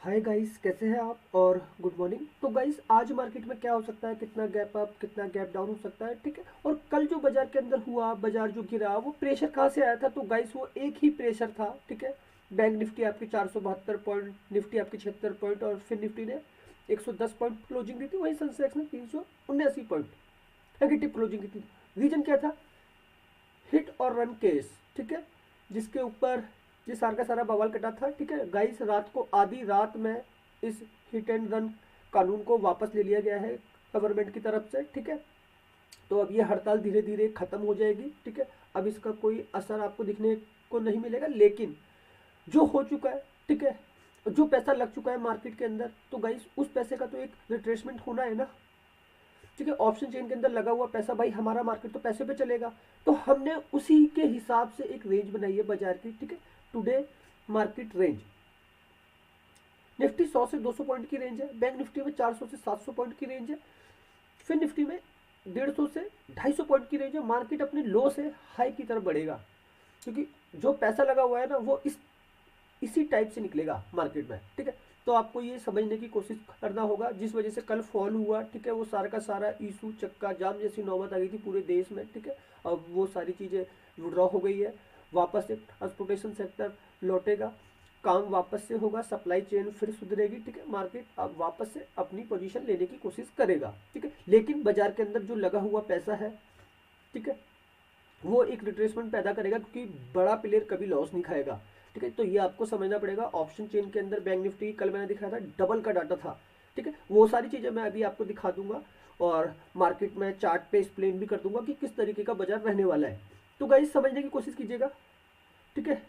Hi guys, कैसे हैं आप और गुड मॉर्निंग। तो गाइस, आज मार्केट में क्या हो सकता है, कितना गैप अप कितना गैप डाउन हो सकता है, ठीक है। और कल जो बाजार के अंदर हुआ, बाजार जो गिरा, वो प्रेशर कहाँ से आया था? तो गाइस वो एक ही प्रेशर था, ठीक है। बैंक निफ्टी आपकी 472 पॉइंट, निफ्टी आपकी 76 पॉइंट और फिर निफ्टी ने 110 पॉइंट क्लोजिंग दी थी। वहीं सेंसेक्स ने 379 पॉइंट नेगेटिव क्लोजिंग की थी। रीजन क्या था? हिट और रन केस, ठीक है, जिसके ऊपर ये सारा का सारा बवाल कटा था, ठीक है। गाइस, रात को आधी रात में इस हिट एंड रन कानून को वापस ले लिया गया है गवर्नमेंट की तरफ से, ठीक है। तो अब ये हड़ताल धीरे धीरे खत्म हो जाएगी, ठीक है। अब इसका कोई असर आपको दिखने को नहीं मिलेगा, लेकिन जो हो चुका है, ठीक है, जो पैसा लग चुका है मार्केट के अंदर, तो गाइस उस पैसे का तो एक रिट्रेसमेंट होना है ना, ठीक है। ऑप्शन चेन के अंदर लगा हुआ पैसा, भाई हमारा मार्केट तो पैसे पे चलेगा। तो हमने उसी के हिसाब से एक रेंज बनाई है बाजार की, ठीक है। टुडे मार्केट रेंज निफ्टी 100 से 200 पॉइंट की रेंज है, बैंक निफ्टी में 400 से 700 पॉइंट की रेंज है, फिर निफ्टी में 150 से 250 पॉइंट की रेंज है। मार्केट अपने लो से हाई की तरफ बढ़ेगा, क्योंकि जो पैसा लगा हुआ है ना, वो इसी टाइप से निकलेगा मार्केट में, ठीक है। तो आपको ये समझने की कोशिश करना होगा, जिस वजह से कल फॉल हुआ, ठीक है, वो सारा का सारा इशू चक्का जाम जैसी नौबत आ गई थी पूरे देश में, ठीक है। अब वो सारी चीज़ें विड्रॉ हो गई है, वापस से ट्रांसपोर्टेशन सेक्टर लौटेगा, काम वापस से होगा, सप्लाई चेन फिर सुधरेगी, ठीक है। मार्केट अब वापस से अपनी पोजीशन लेने की कोशिश करेगा, ठीक है। लेकिन बाजार के अंदर जो लगा हुआ पैसा है, ठीक है, वो एक रिट्रेसमेंट पैदा करेगा, क्योंकि बड़ा प्लेयर कभी लॉस नहीं खाएगा, ठीक है। तो ये आपको समझना पड़ेगा। ऑप्शन चेन के अंदर बैंक निफ्टी कल मैंने दिखाया था, डबल का डाटा था, ठीक है। वो सारी चीज़ें मैं अभी आपको दिखा दूंगा, और मार्केट में चार्ट पे एक्सप्लेन भी कर दूंगा कि किस तरीके का बाजार रहने वाला है। तो गाइस, समझने की कोशिश कीजिएगा, ठीक है।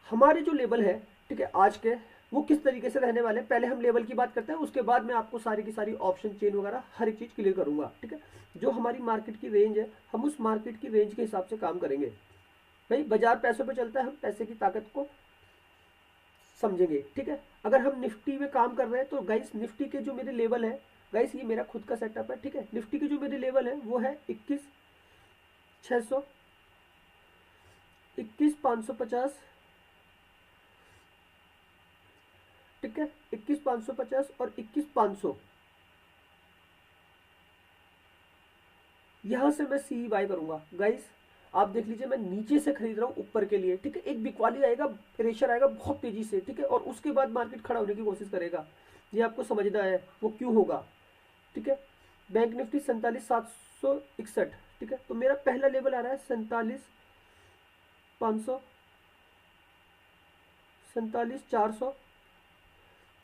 हमारे जो लेवल है, ठीक है, आज के, वो किस तरीके से रहने वाले हैं, पहले हम लेवल की बात करते हैं, उसके बाद मैं आपको सारी की सारी ऑप्शन चेन वगैरह हर एक चीज़ क्लियर करूंगा, ठीक है। जो हमारी मार्केट की रेंज है, हम उस मार्केट की रेंज के हिसाब से काम करेंगे। भाई बाजार पैसों पे चलता है, हम पैसे की ताकत को समझेंगे, ठीक है। अगर हम निफ्टी में काम कर रहे हैं, तो गाइस निफ्टी के जो मेरे लेवल है, गाइस ये मेरा खुद का सेटअप है, ठीक है। निफ्टी के जो मेरे लेवल है वो है 21,600, 21,550, ठीक है, 21,550 और 21,500। यहां से मैं सी बाय करूंगा गाइस। आप देख लीजिए, मैं नीचे से खरीद रहा हूँ ऊपर के लिए, ठीक है। एक बिकवाली आएगा, प्रेशर आएगा बहुत तेजी से, ठीक है, और उसके बाद मार्केट खड़ा होने की कोशिश करेगा। ये आपको समझना है वो क्यों होगा, ठीक है। बैंक निफ्टी 47,761, ठीक है। तो मेरा पहला लेवल आ रहा है 47,500, 47,400।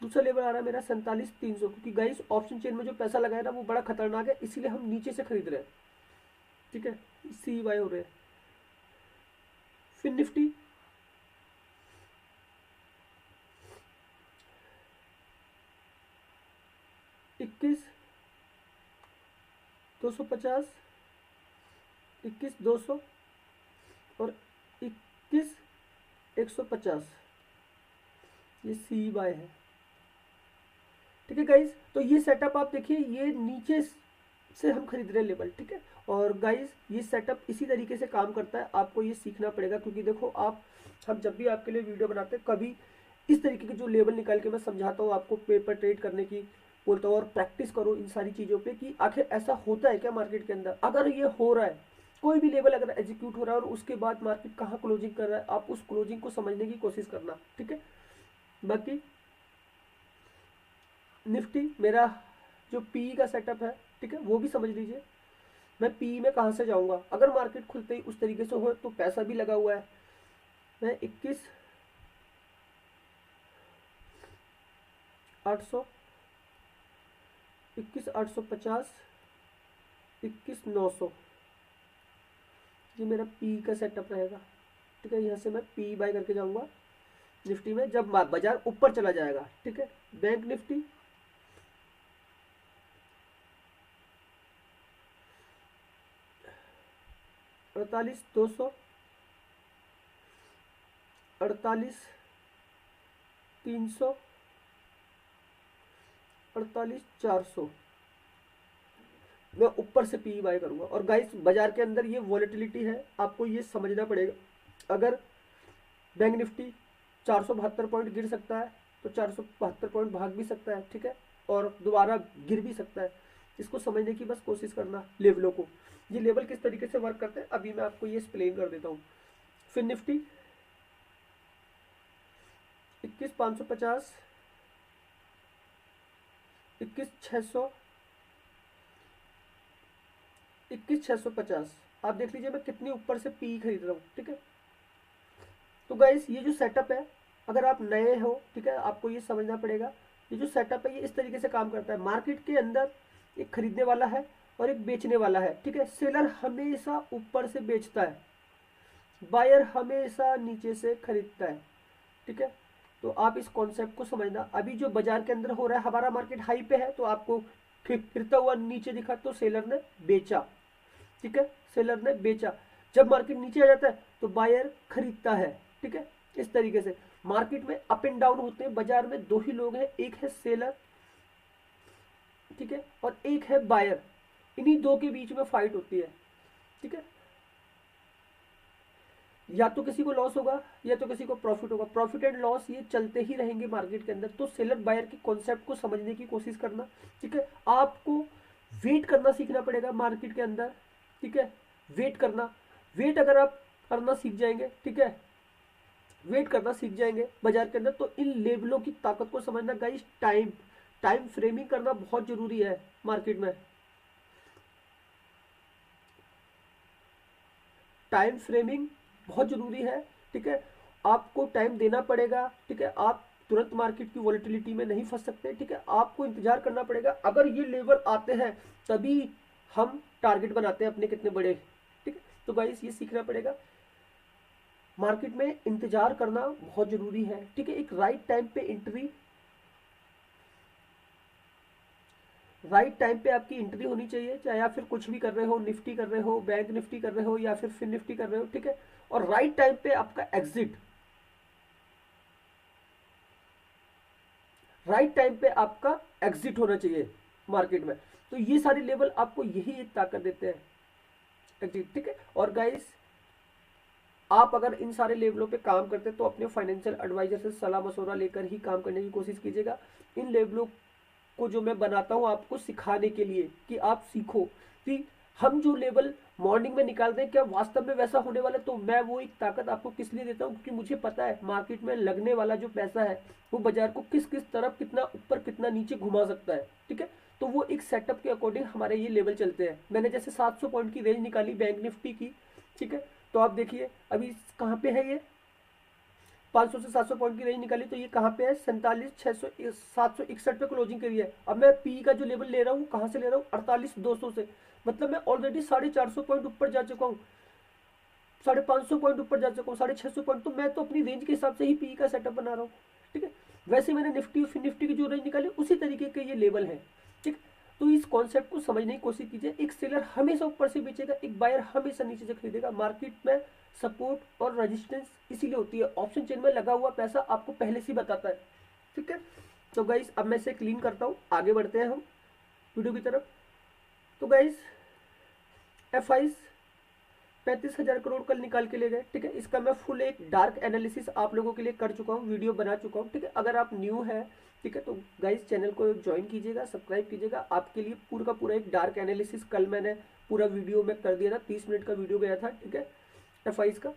दूसरा लेवल आ रहा है मेरा 47,300, क्योंकि गाइस ऑप्शन चेन में जो पैसा लगाया ना, वो बड़ा खतरनाक है, इसीलिए हम नीचे से खरीद रहे हैं, ठीक है। सी बाय हो रहे हैं। फिर निफ्टी 21,250, 21,200 और 21,150, ये सी बाय है, ठीक है गाइस। तो ये सेटअप आप देखिए, ये नीचे से हम खरीद रहे हैं लेवल, ठीक है। और गाइस, ये सेटअप इसी तरीके से काम करता है, आपको ये सीखना पड़ेगा, क्योंकि देखो आप, हम जब भी आपके लिए वीडियो बनाते हैं, कभी इस तरीके के जो लेवल निकाल के मैं समझाता हूँ आपको, पेपर ट्रेड करने की बोलता हूँ, और प्रैक्टिस करो इन सारी चीज़ों पे कि आखिर ऐसा होता है क्या मार्केट के अंदर। अगर ये हो रहा है, कोई भी लेवल अगर एग्जीक्यूट हो रहा है और उसके बाद मार्केट कहाँ क्लोजिंग कर रहा है, आप उस क्लोजिंग को समझने की कोशिश करना, ठीक है। बाकी निफ्टी मेरा जो पी का सेटअप है, ठीक है, वो भी समझ लीजिए। मैं पी में कहाँ से जाऊँगा, अगर मार्केट खुलते ही उस तरीके से हो, तो पैसा भी लगा हुआ है। मैं 21,800, 21,850, 21,900, ये मेरा पी का सेटअप रहेगा, ठीक है। यहाँ से मैं पी बाय करके जाऊँगा निफ्टी में, जब बाजार ऊपर चला जाएगा, ठीक है। बैंक निफ्टी 48,200, 48,300, 48,400, मैं ऊपर से पी बाय करूंगा। और गाइस, बाजार के अंदर ये वॉलेटिलिटी है, आपको ये समझना पड़ेगा। अगर बैंक निफ्टी 472 पॉइंट गिर सकता है, तो 472 पॉइंट भाग भी सकता है, ठीक है, और दोबारा गिर भी सकता है। इसको समझने की बस कोशिश करना लेवलों को। ये लेवल किस तरीके से वर्क करते हैं अभी मैं आपको ये एक्सप्लेन कर देता हूँ। फिर निफ्टी 21,550, 21,600, 21,650, आप देख लीजिए मैं कितनी ऊपर से पी खरीद रहा हूँ, ठीक है। तो गाइस ये जो सेटअप है, अगर आप नए हो, ठीक है, आपको ये समझना पड़ेगा। ये जो सेटअप है ये इस तरीके से काम करता है। मार्केट के अंदर एक खरीदने वाला है और एक बेचने वाला है, ठीक है। सेलर हमेशा ऊपर से बेचता है, बायर हमेशा नीचे से खरीदता है, ठीक है। तो आप इस कॉन्सेप्ट को समझना। अभी जो बाजार के अंदर हो रहा है, हमारा मार्केट हाई पे है तो आपको फिरता हुआ नीचे दिखा तो सेलर ने बेचा, ठीक है, सेलर ने बेचा। जब मार्केट नीचे आ जाता है तो बायर खरीदता है, ठीक है। इस तरीके से मार्केट में अप एंड डाउन होते हैं। बाजार में दो ही लोग हैं, एक है सेलर, ठीक है, और एक है बायर। इन्हीं दो के बीच में फाइट होती है, ठीक है। या तो किसी को लॉस होगा या तो किसी को प्रॉफिट होगा। प्रॉफिट एंड लॉस ये चलते ही रहेंगे मार्केट के अंदर। तो सेलर बायर के कॉन्सेप्ट को समझने की कोशिश करना, ठीक है। आपको वेट करना सीखना पड़ेगा मार्केट के अंदर, ठीक है। वेट करना, वेट अगर आप करना सीख जाएंगे, ठीक है, वेट करना सीख जाएंगे बाजार के अंदर, तो इन लेवलों की ताकत को समझना। गाइस टाइम फ्रेमिंग करना बहुत जरूरी है मार्केट में। टाइम फ्रेमिंग बहुत जरूरी है, ठीक है। आपको टाइम देना पड़ेगा, ठीक है। आप तुरंत मार्केट की वॉलेटिलिटी में नहीं फंस सकते, ठीक है। आपको इंतजार करना पड़ेगा। अगर ये लेवल आते हैं तभी हम टारगेट बनाते हैं अपने कितने बड़े, ठीक है। तो गाइस ये सीखना पड़ेगा। मार्केट में इंतजार करना बहुत जरूरी है, ठीक है। एक राइट टाइम पे एंट्री, राइट टाइम पे आपकी एंट्री होनी चाहिए, चाहे आप फिर कुछ भी कर रहे हो, निफ्टी कर रहे हो, बैंक निफ्टी कर रहे हो या फिर फिन निफ्टी कर रहे हो, ठीक है। और राइट टाइम पे आपका एग्जिट, राइट टाइम पे आपका एग्जिट होना चाहिए मार्केट में। तो ये सारे लेवल आपको यही एक ताकत देते हैं, एग्जिट, ठीक है। और गाइस आप अगर इन सारे लेवलों पे काम करते हैं तो अपने फाइनेंशियल एडवाइजर से सलाह मशवरा लेकर ही काम करने की कोशिश कीजिएगा। इन लेवलों को जो मैं बनाता हूँ आपको सिखाने के लिए कि आप सीखो कि हम जो लेवल मॉर्निंग में निकालते हैं क्या वास्तव में वैसा होने वाला है। तो मैं वो एक ताकत आपको किस लिए देता हूँ, क्योंकि मुझे पता है मार्केट में लगने वाला जो पैसा है वो बाजार को किस किस तरफ कितना ऊपर कितना नीचे घुमा सकता है, ठीक है। तो वो एक सेटअप के अकॉर्डिंग हमारे ये लेवल चलते हैं। मैंने जैसे 700 पॉइंट की रेंज निकाली बैंक निफ्टी की, ठीक है। तो आप देखिए अभी कहाँ पे है, ये 500 से 700 पॉइंट की रेंज निकाली, तो ये कहाँ पे है 47,600 761 पे क्लोजिंग करी है। अब मैं पी का जो लेवल ले रहा हूँ कहाँ से ले रहा हूँ 48,200 से, मतलब मैं ऑलरेडी 450 पॉइंट ऊपर जा चुका हूँ, 550 पॉइंट ऊपर जा चुका हूँ, 650 पॉइंट। तो मैं तो अपनी रेंज के हिसाब से ही पी का सेटअप बना रहा हूँ, ठीक है। वैसे मैंने निफ्टी फिर निफ्टी की जो रेंज निकाली उसी तरीके के ये लेवल है, ठीक। तो इस कॉन्सेप्ट को समझने की कोशिश कीजिए। एक सेलर हमेशा ऊपर से बेचेगा, एक बायर हमेशा नीचे से खरीदेगा। मार्केट में सपोर्ट और रेजिस्टेंस इसीलिए होती है। ऑप्शन चेन में लगा हुआ पैसा आपको पहले से बताता है, ठीक है। तो गाइस अब मैं इसे क्लीन करता हूँ, आगे बढ़ते हैं हम वीडियो की तरफ। तो गाइस FIs 35,000 करोड़ कल निकाल के ले गए, ठीक है। इसका मैं फुल एक डार्क एनालिसिस आप लोगों के लिए कर चुका हूँ, वीडियो बना चुका हूँ, ठीक है। अगर आप न्यू है, ठीक है, तो गाइस चैनल को ज्वाइन कीजिएगा, सब्सक्राइब कीजिएगा। आपके लिए पूरा का पूरा एक डार्क एनालिसिस कल मैंने पूरा वीडियो में कर दिया था, 30 मिनट का वीडियो गया था, ठीक है। FIs का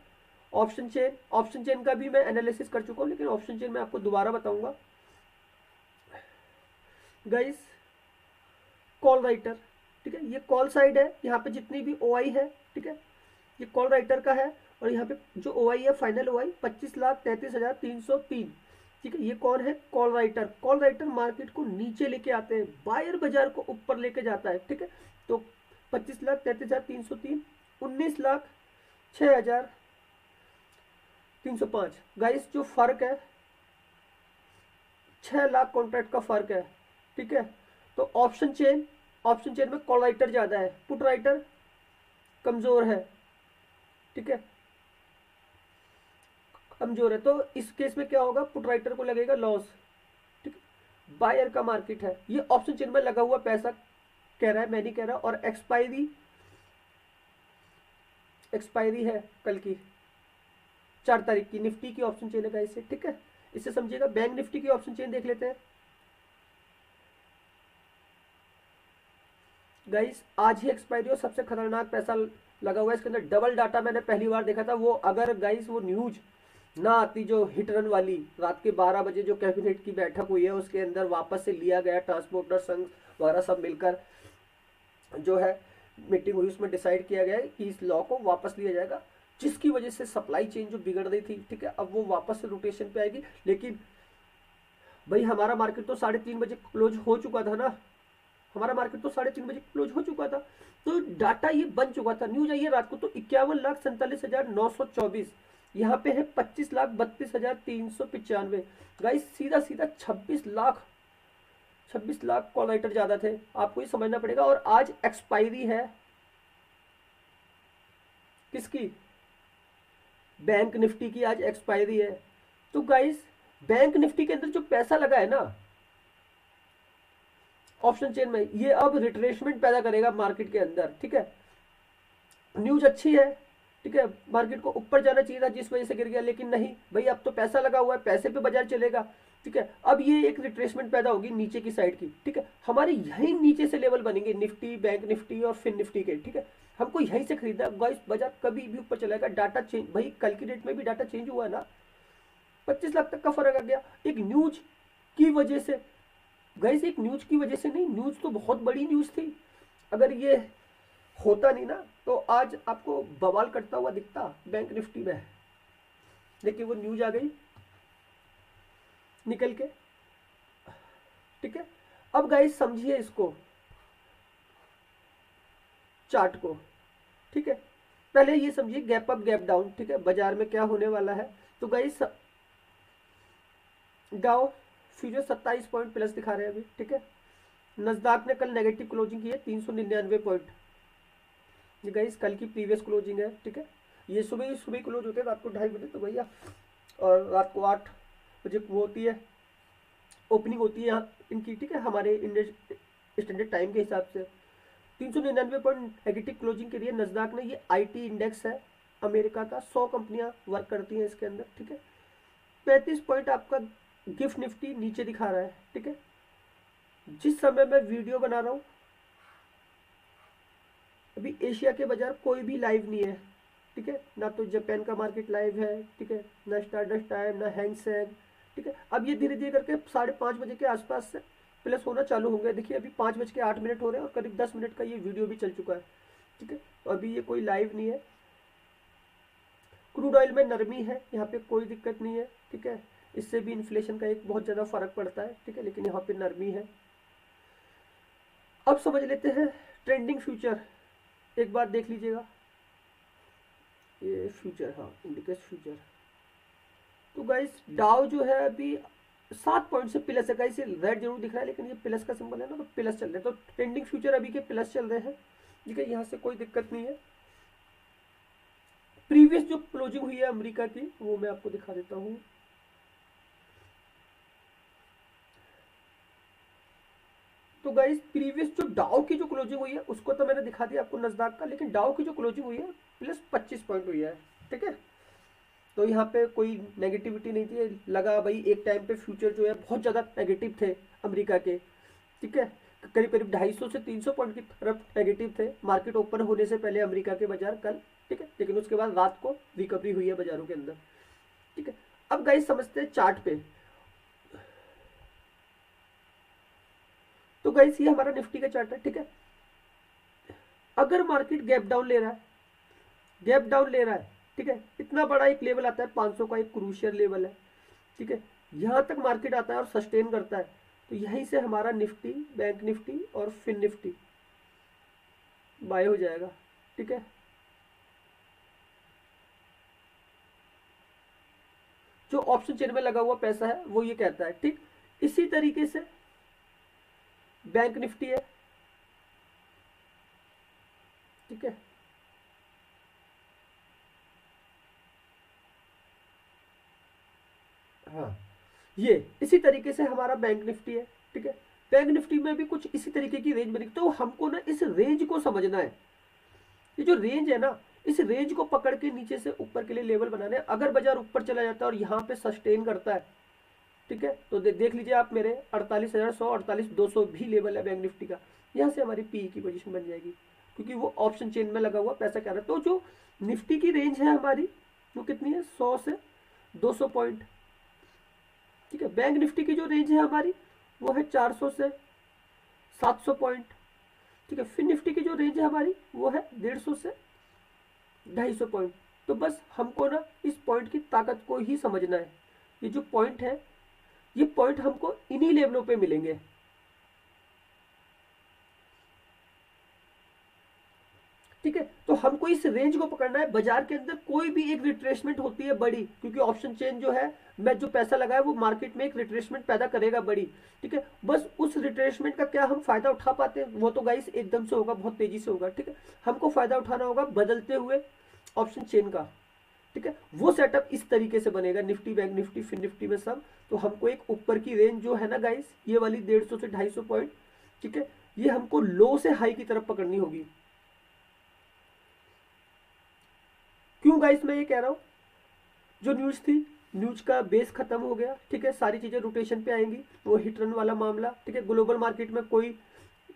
ऑप्शन चेन का भी मैं एनालिसिस कर चुका हूँ, लेकिन ऑप्शन चेन मैं आपको दोबारा बताऊंगा। गाइस कॉल राइटर, ठीक है, ये कॉल साइड है, यहाँ पे जितनी भी OI है, ठीक है, ये कॉल राइटर का है। और यहाँ पे जो OI है फाइनल OI 25,33,303, ठीक है। ये कौन है, call writer. Call writer market को नीचे लेके आते हैं, बायर बाजार को ऊपर लेके जाता है, ठीक है। तो 25,33,303, 19,06,305। गाइस जो फर्क है 6 लाख कॉन्ट्रैक्ट का फर्क है, ठीक है। तो ऑप्शन चेन में कॉल राइटर ज्यादा है, पुट राइटर कमजोर है, ठीक है, कमजोर है। तो इस केस में क्या होगा, पुट राइटर को लगेगा लॉस, ठीक है। बायर का मार्केट है, ये ऑप्शन चेन में लगा हुआ पैसा कह रहा है, मैं नहीं कह रहा। और एक्सपायरी है कल की 4 तारीख की, निफ्टी की ऑप्शन चेन है इससे, ठीक है। इससे समझिएगा। बैंक निफ्टी की ऑप्शन चेन देख लेते हैं गाइस। आज ही एक्सपायरी हो, सबसे खतरनाक पैसा लगा हुआ है इसके अंदर। डबल डाटा मैंने पहली बार देखा था। वो अगर गाइस वो न्यूज ना आती जो हिट रन वाली, रात के 12 बजे जो कैबिनेट की बैठक हुई है उसके अंदर वापस से लिया गया, ट्रांसपोर्टर संघ वगैरह सब मिलकर जो है मीटिंग हुई, उसमें डिसाइड किया गया है कि इस लॉ को वापस लिया जाएगा, जिसकी वजह से सप्लाई चेन जो बिगड़ रही थी, ठीक है, अब वो वापस से रोटेशन पे आएगी। लेकिन भाई हमारा मार्केट तो 3:30 बजे क्लोज हो चुका था ना, हमारा मार्केट तो 3:30 बजे क्लोज हो चुका था, तो डाटा ये बन चुका था। न्यूज आई है रात को तो 51,47,924, यहाँ पे है 25,32,395। गाइस सीधा सीधा 26 लाख कॉल राइटर ज्यादा थे, आपको ये समझना पड़ेगा। और आज एक्सपायरी है किसकी? बैंक निफ्टी की आज एक्सपायरी है। तो गाइस बैंक निफ्टी के अंदर जो पैसा लगा है ना ऑप्शन चेन में, ये अब रिट्रेसमेंट पैदा करेगा मार्केट के अंदर, ठीक है। न्यूज अच्छी है, ठीक है, मार्केट को ऊपर जाना चाहिए था जिस वजह से गिर गया, लेकिन नहीं भाई, अब तो पैसा लगा हुआ है, पैसे पे बाजार चलेगा, ठीक है। अब ये एक रिट्रेसमेंट पैदा होगी नीचे की साइड की, ठीक है। हमारे यही नीचे से लेवल बनेंगे निफ्टी, बैंक निफ्टी और फिन निफ्टी के, ठीक है। हमको यहीं से खरीदना है गाइस। बाजार कभी भी ऊपर चलेगा। डाटा चेंज, भाई कल की डेट में भी डाटा चेंज हुआ ना, 25 लाख तक का फर्क आ गया एक न्यूज की वजह से। गाइस एक न्यूज की वजह से नहीं, न्यूज तो बहुत बड़ी न्यूज थी। अगर ये होता नहीं ना तो आज आपको बवाल करता हुआ दिखता बैंक निफ्टी में, लेकिन वो न्यूज आ गई निकल के, ठीक है। अब गाइस समझिए इसको, चार्ट को, ठीक है। पहले ये समझिए गैप अप गैप डाउन, ठीक है, बाजार में क्या होने वाला है। तो गाइस डाउ फ्यूचर 27 पॉइंट प्लस दिखा रहे हैं अभी, ठीक है। नस्दाक ने कल नेगेटिव क्लोजिंग की है 399 पॉइंट, ये गाइस कल की प्रीवियस क्लोजिंग है, ठीक है। ये सुबह क्लोज होते हैं रात को 2:30 बजे तो भैया, और रात को 8 बजे वो होती है ओपनिंग होती है यहाँ इनकी, ठीक है, हमारे इंडियन स्टैंडर्ड टाइम के हिसाब से। 399 पॉइंट नेगेटिव क्लोजिंग के लिए नस्दाक ने, ये आईटी इंडेक्स है अमेरिका का, 100 कंपनियां वर्क करती हैं इसके अंदर, ठीक है। 35 पॉइंट आपका गिफ्ट निफ्टी नीचे दिखा रहा है, ठीक है। जिस समय मैं वीडियो बना रहा हूँ अभी एशिया के बाजार कोई भी लाइव नहीं है, ठीक है, ना तो जापान का मार्केट लाइव है, ठीक है, ना स्टारडस्ट टाइम, ना हैंग सेंग, ठीक है। अब ये धीरे धीरे करके 5:30 बजे के आसपास से प्लस होना चालू होंगे। देखिए अभी 5:08 हो रहे हैं और करीब 10 मिनट का ये वीडियो भी चल चुका है, ठीक है। तो अभी ये कोई लाइव नहीं है। क्रूड ऑयल में नरमी है, यहाँ पे कोई दिक्कत नहीं है, ठीक है। इससे भी इन्फ्लेशन का एक बहुत ज़्यादा फर्क पड़ता है, ठीक है, लेकिन यहाँ पे नरमी है। अब समझ लेते हैं ट्रेंडिंग फ्यूचर, एक बात देख लीजिएगा, ये फ्यूचर, हाँ इंडिकेट फ्यूचर। तो गाइस डाउ जो है अभी 7 पॉइंट से प्लस है गाइस, ये रेड जरूर दिख रहा है लेकिन ये प्लस का सिंबल है ना, तो प्लस चल रहे हैं। तो ट्रेंडिंग फ्यूचर अभी के प्लस चल रहे हैं, ठीक है, यहाँ से कोई दिक्कत नहीं है। प्रीवियस जो क्लोजिंग हुई है अमेरिका की वो मैं आपको दिखा देता हूँ। तो गाइस प्रीवियस जो डाउ की जो क्लोजिंग हुई है उसको तो मैंने दिखा दिया आपको नस्दाक का, लेकिन डाउ की जो क्लोजिंग हुई है प्लस 25 पॉइंट हुई है, ठीक है। तो यहाँ पे कोई नेगेटिविटी नहीं थी, लगा भाई एक टाइम पे फ्यूचर जो है बहुत ज़्यादा नेगेटिव थे अमेरिका के, ठीक है, करीब करीब 250 से 300 पॉइंट की तरफ नेगेटिव थे मार्केट ओपन होने से पहले अमेरिका के बाजार कल, ठीक है, लेकिन उसके बाद रात को रिकवरी हुई है बाजारों के अंदर, ठीक है। अब गाइस समझते हैं चार्ट पे। तो गाइस ये हमारा निफ्टी का चार्ट है, ठीक है। अगर मार्केट गैप डाउन ले रहा है, गैप डाउन ले रहा है, ठीक है, इतना बड़ा एक लेवल आता है 500 का, एक क्रूशियल लेवल है, ठीक है, यहां तक मार्केट आता है और सस्टेन करता है, तो यहीं से हमारा निफ्टी, बैंक निफ्टी और फिन निफ्टी बाय हो जाएगा, ठीक है। जो ऑप्शन चेन में लगा हुआ पैसा है वो ये कहता है, ठीक। इसी तरीके से बैंक निफ्टी है, ठीक है, हाँ ये इसी तरीके से हमारा बैंक निफ्टी है, ठीक है। बैंक निफ्टी में भी कुछ इसी तरीके की रेंज बनी, तो हमको ना इस रेंज को समझना है। ये जो रेंज है ना, इस रेंज को पकड़ के नीचे से ऊपर के लिए लेवल बनाने हैं। अगर बाजार ऊपर चला जाता है और यहाँ पे सस्टेन करता है, ठीक है, तो देख लीजिए आप मेरे 48,100, 48,200 भी लेवल है बैंक निफ्टी का। यहाँ से हमारी पीई की पोजीशन बन जाएगी, क्योंकि वो ऑप्शन चेन में लगा हुआ पैसा क्या रहा है। तो जो निफ्टी की रेंज है हमारी वो कितनी है, 100 से 200 पॉइंट। ठीक है, बैंक निफ्टी की जो रेंज है हमारी वो है 400 से 700 पॉइंट। ठीक है, फिर निफ्टी की जो रेंज है हमारी वो है 150 से 250 पॉइंट। तो बस हमको ना इस पॉइंट की ताकत को ही समझना है। ये जो पॉइंट है, ये पॉइंट हमको इन्हीं लेवलों पे मिलेंगे। ठीक है, तो हमको इस रेंज को पकड़ना है। बाजार के अंदर कोई भी एक रिट्रेसमेंट होती है बड़ी, क्योंकि ऑप्शन चेन जो है, मैं जो पैसा लगाया वो मार्केट में एक रिट्रेसमेंट पैदा करेगा बड़ी। ठीक है, बस उस रिट्रेसमेंट का क्या हम फायदा उठा पाते हैं, वो तो गाइस एकदम से होगा, बहुत तेजी से होगा। ठीक है, हमको फायदा उठाना होगा बदलते हुए ऑप्शन चेन का। ठीक है, वो सेटअप इस तरीके से बनेगा, निफ्टी, बैंक निफ्टी, फिन निफ्टी में सब। तो हमको एक ऊपर की रेंज जो है ना गाइस, ये वाली 150 से 250 पॉइंट, ठीक है, ये हमको लो से हाई की तरफ पकड़नी होगी। क्यों गाइस मैं ये कह रहा हूं, जो न्यूज थी, न्यूज का बेस खत्म हो गया। ठीक है, सारी चीजें रोटेशन पे आएंगी, वो हिट रन वाला मामला। ठीक है, ग्लोबल मार्केट में कोई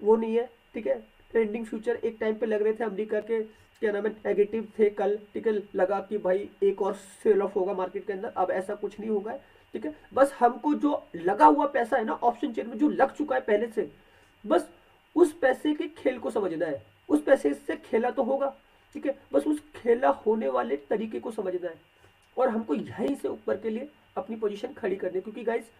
वो नहीं है। ठीक है, ट्रेंडिंग फ्यूचर एक टाइम पे लग रहे थे, अमेरिका के क्या नाम है, नेगेटिव थे कल। ठीक है, लगा कि भाई एक और सेल ऑफ होगा मार्केट के अंदर, अब ऐसा कुछ नहीं होगा। ठीक है, बस हमको जो लगा हुआ पैसा है ना ऑप्शन चेन में, जो लग चुका है पहले से, बस उस पैसे के खेल को समझना है। उस पैसे से खेला तो होगा, ठीक है, बस उस खेला होने वाले तरीके को समझना है, और हमको यहीं से ऊपर के लिए अपनी पोजीशन खड़ी करनी है। क्योंकि गाइस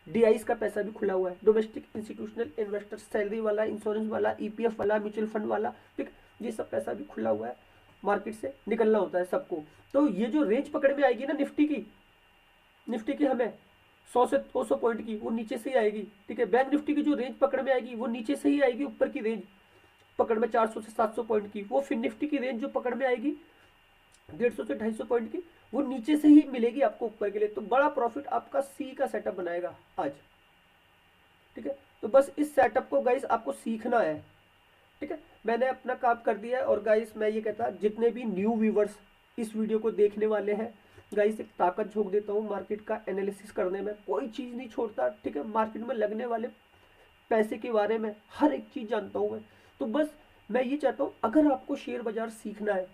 डीआईस का पैसा भी खुला हुआ है, डोमेस्टिक इंस्टीट्यूशनल इन्वेस्टर, सैलरी वाला, इंश्योरेंस वाला, ईपीएफ वाला, म्यूचुअल फंड वाला। ठीक, ये सब पैसा भी खुला हुआ है, मार्केट से निकलना होता है सबको। तो ये जो रेंज पकड़ में आएगी ना निफ्टी की हमें 100 से 200 पॉइंट की, वो नीचे से ही आएगी। ठीक है, बैंक निफ्टी की जो रेंज पकड़ में आएगी वो नीचे से ही आएगी, ऊपर की रेंज पकड़ में 400 से 700 पॉइंट की। वो फिर निफ्टी की रेंज जो पकड़ में आएगी 150 से 250 पॉइंट की, वो नीचे से ही मिलेगी आपको ऊपर के लिए। तो बड़ा प्रॉफिट आपका सी का सेटअप बनाएगा आज। ठीक है, तो बस इस सेटअप को गाइस आपको सीखना है। ठीक है, मैंने अपना काम कर दिया है। और गाइस मैं ये कहता, जितने भी न्यू व्यूवर्स इस वीडियो को देखने वाले हैं गाइस, एक ताकत झोंक देता हूँ मार्केट का एनालिसिस करने में, कोई चीज़ नहीं छोड़ता। ठीक है, मार्केट में लगने वाले पैसे के बारे में हर एक चीज़ जानता हूँ मैं। तो बस मैं ये चाहता हूँ, अगर आपको शेयर बाजार सीखना है,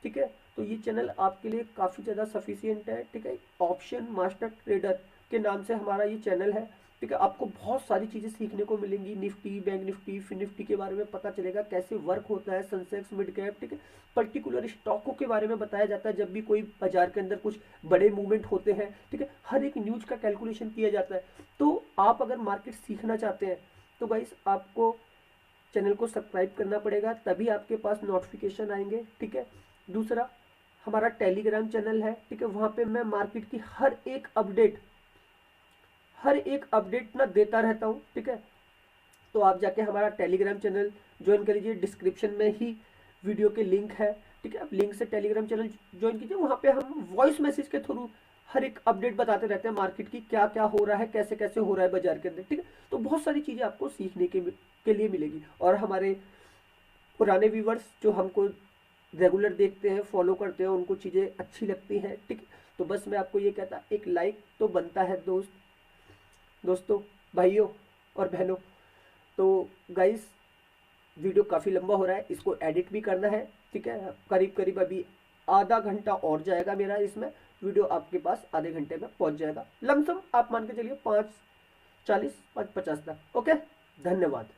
ठीक है, तो ये चैनल आपके लिए काफ़ी ज़्यादा सफिशियंट है। ठीक है, ऑप्शन मास्टर ट्रेडर के नाम से हमारा ये चैनल है। ठीक है, आपको बहुत सारी चीज़ें सीखने को मिलेंगी, निफ्टी, बैंक निफ्टी, फिन निफ्टी के बारे में पता चलेगा, कैसे वर्क होता है, सेंसेक्स, मिड कैप। ठीक है, पर्टिकुलर स्टॉकों के बारे में बताया जाता है, जब भी कोई बाजार के अंदर कुछ बड़े मूवमेंट होते हैं। ठीक है, हर एक न्यूज का कैलकुलेशन किया जाता है। तो आप अगर मार्केट सीखना चाहते हैं तो गाइस आपको चैनल को सब्सक्राइब करना पड़ेगा, तभी आपके पास नोटिफिकेशन आएंगे। ठीक है, दूसरा हमारा टेलीग्राम चैनल है। ठीक है, वहाँ पे मैं मार्केट की हर एक अपडेट ना देता रहता हूँ। ठीक है, तो आप जाके हमारा टेलीग्राम चैनल ज्वाइन कर लीजिए, डिस्क्रिप्शन में ही वीडियो के लिंक है। ठीक है, आप लिंक से टेलीग्राम चैनल ज्वाइन कीजिए, वहाँ पे हम वॉइस मैसेज के थ्रू हर एक अपडेट बताते रहते हैं मार्केट की, क्या क्या हो रहा है, कैसे कैसे हो रहा है बाजार के अंदर। ठीक है, तो बहुत सारी चीज़ें आपको सीखने के लिए मिलेगी। और हमारे पुराने व्यूवर्स जो हमको रेगुलर देखते हैं, फॉलो करते हैं, उनको चीज़ें अच्छी लगती हैं। ठीक, तो बस मैं आपको ये कहता, एक लाइक तो बनता है दोस्तों, भाइयों और बहनों। तो गाइस वीडियो काफ़ी लंबा हो रहा है, इसको एडिट भी करना है। ठीक है, करीब करीब अभी आधा घंटा और जाएगा मेरा इसमें, वीडियो आपके पास आधे घंटे में पहुंच जाएगा। लमसम आप मान के चलिए 5:40 5:50 तक। ओके, धन्यवाद।